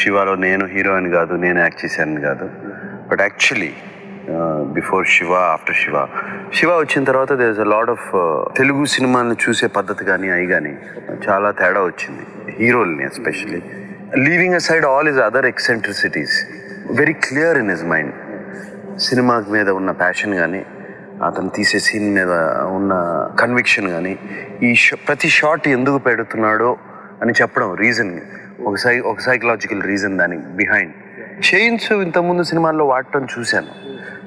శివాలో నేను హీరో అని కాదు, నేను యాక్ట్ చేశాను కాదు. But actually before Siva, after Siva వచ్చిన తర్వాత there is a lot of Telugu సినిమాలను చూసే పద్ధతి కానీ అవి కానీ చాలా తేడా వచ్చింది. హీరోల్ని especially leaving aside all his other eccentricities, very clear in his mind. Cinema మీద ఉన్న ప్యాషన్ కానీ, అతను తీసే సీన్ మీద ఉన్న కన్విక్షన్ కానీ, ప్రతి షాట్ ఎందుకు పెడుతున్నాడో అని చెప్పడం రీజన్, ఒక సైకలాజికల్ రీజన్ దాని బిహైండ్. చైన్స్ ఇంతకుముందు సినిమాల్లో వాడటం చూశాను,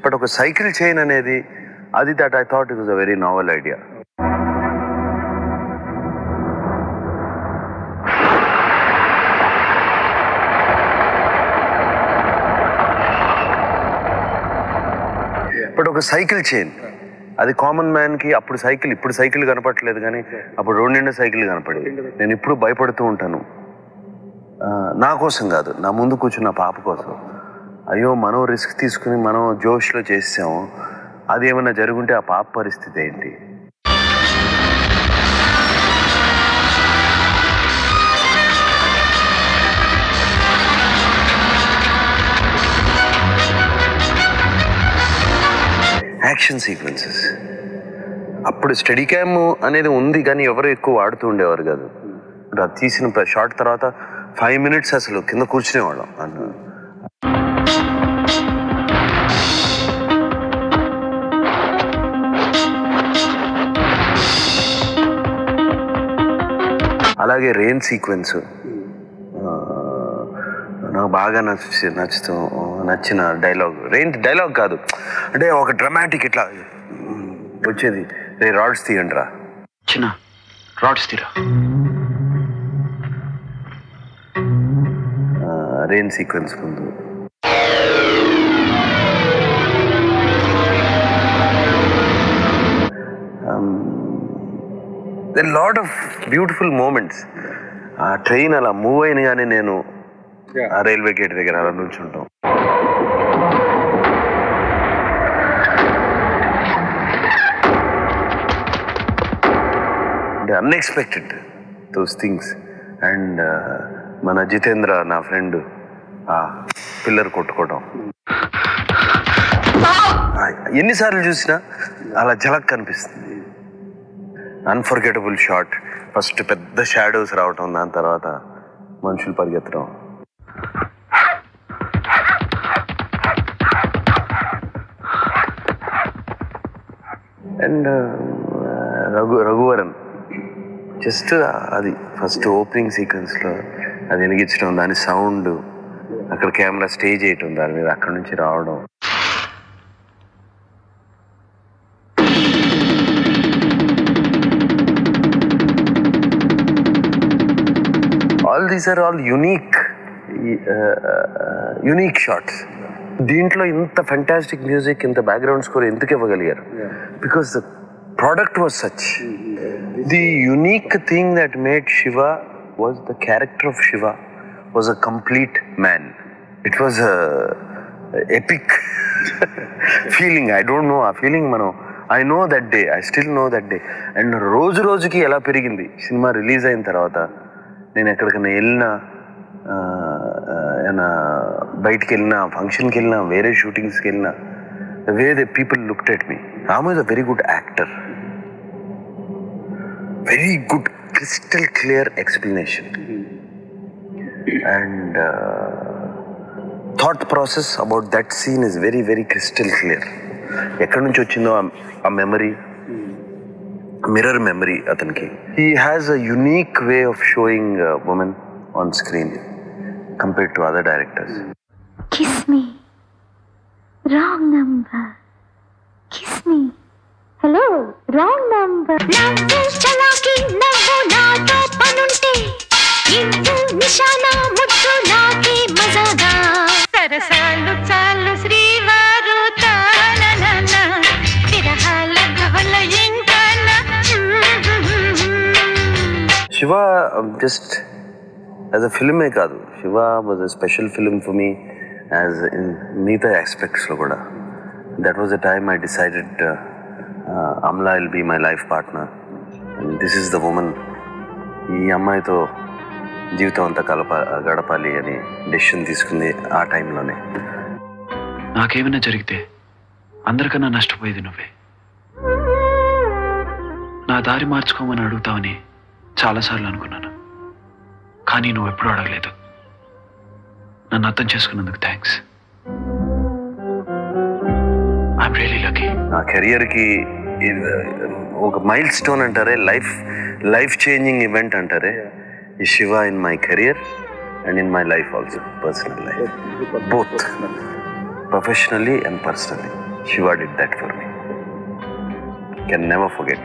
బట్ ఒక సైకిల్ చైన్ అనేది అది that I thought it was a very novel idea. But ఒక సైకిల్ చైన్ అది కామన్ మ్యాన్కి అప్పుడు సైకిల్, ఇప్పుడు సైకిల్ కనపడట్లేదు కానీ అప్పుడు రోడ్డు సైకిల్ కనపడేది. నేను ఇప్పుడు భయపడుతూ ఉంటాను, నా కోసం కాదు, నా ముందు కూర్చున్న పాప కోసం. అయ్యో మనం రిస్క్ తీసుకుని మనం జోష్లో చేసాము, అది ఏమైనా జరుగుంటే ఆ పాప పరిస్థితి ఏంటి? యాక్షన్ సీక్వెన్సెస్ అప్పుడు స్టడీ క్యామ్ అనేది ఉంది కానీ ఎవరు ఎక్కువ వాడుతూ ఉండేవారు కాదు. అది తీసిన షార్ట్ తర్వాత 5 minutes అసలు కింద కూర్చునేవాళ్ళం. అలాగే రెయిన్ సీక్వెన్స్ నాకు బాగా నచ్చిన డైలాగ్. రెయిన్ డైలాగ్ కాదు, అంటే ఒక డ్రామాటిక్ ఇట్లా వచ్చేది, రే రాడ్స్ తీయండి రా, చిన్న రాడ్స్ తీరా. రెయిన్ సీక్వెన్స్ ముందు then lot of beautiful moments. ఆ ట్రైన్ అలా మూవ్ అయిన కానీ నేను ఆ రైల్వే గేట్ దగ్గర అలా నుంచుంటాం. Unexpected those things. అండ్ మన జితేంద్ర నా ఫ్రెండ్ ఆ పిల్లర్ కొట్టుకోవడం ఎన్నిసార్లు చూసినా అలా ఝలక్ కనిపిస్తుంది. Unforgettable shot. ఫస్ట్ పెద్ద షాడోస్ రావటం, దాని తర్వాత మనుషులు పరిగెత్తడం. అండ్ రఘువరన్ జస్ట్ అది ఫస్ట్ ఓపెనింగ్ సీక్వెన్స్లో అది వెలిగించడం, దాని సౌండ్, అక్కడ కెమెరా స్టే చేయటం దాని మీద, అక్కడ నుంచి రావడం. All these are all unique shots. దీంట్లో ఇంత ఫెంటాస్టిక్ మ్యూజిక్, ఇంత బ్యాక్గ్రౌండ్ స్కోర్ ఎందుకు ఇవ్వగలిగారు? Because the product was such. The unique thing that made Shiva was the character of Shiva was a complete man. It was a epic feeling. I don't know, a feeling mano. I know that day. I still know that day. And రోజుకి ఎలా పెరిగింది cinema release అయిన తర్వాత. నేను ఎక్కడికైనా వెళ్ళినా, బయటికి వెళ్ళినా, ఫంక్షన్కి వెళ్ళినా, వేరే షూటింగ్స్కి వెళ్ళినా, the way the people looked at me. Ramu is a very good actor. Very good, crystal clear explanation. And thought process about that scene is very, very crystal clear. ఎక్కడి నుంచి వచ్చిందో ఆ మెమరీ, మిర్రర్ మెమరీ అతనికి. He has a unique way of showing women on screen compared to other directors. Kiss me. Wrong number. Kiss me. Hello. Wrong number. Navvu chalaki navvu nato panunte intu nishana muttu naki mazaga sarasalu chalu srivaru tanana virahala gavala inkana. Shiva just as a film kaadu. Shiva was a special film for me as in మిగతా ఆస్పెక్ట్స్లో కూడా. That was the time I decided Amala will be my life partner and this is the woman. ఈ అమ్మాయితో జీవితం అంతా గడపాలి అని decision తీసుకుంది ఆ టైంలోనే. నాకేమైనా జరిగితే అందరికన్నా నష్టపోయేది నువ్వే. నా దారి మార్చుకోమని అడుగుతావని చాలాసార్లు అనుకున్నాను, కానీ నువ్వు ఎప్పుడూ అడగలేదు. నన్ను అర్థం చేసుకున్నందుకు థ్యాంక్స్. I'm really lucky. నా కెరియర్కి ఒక మైల్ స్టోన్ అంటారే, లైఫ్ చేంజింగ్ ఈవెంట్ అంటారే, ఈ Shiva in my career and in my life also, personal life, both professionally and personally. Shiva did that for me. Can never forget.